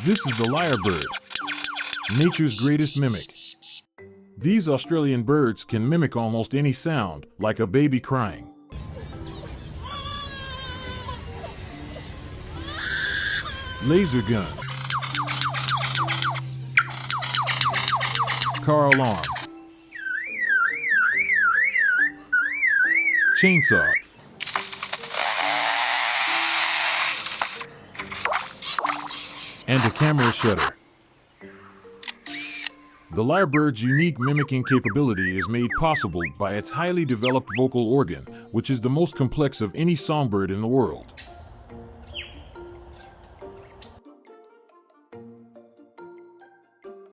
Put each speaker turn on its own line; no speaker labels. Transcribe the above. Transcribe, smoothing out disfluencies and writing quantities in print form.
This is the lyrebird, nature's greatest mimic. These Australian birds can mimic almost any sound, like a baby crying. Laser gun, car alarm, chainsaw, and a camera shutter. The lyrebird's unique mimicking capability is made possible by its highly developed vocal organ, which is the most complex of any songbird in the world.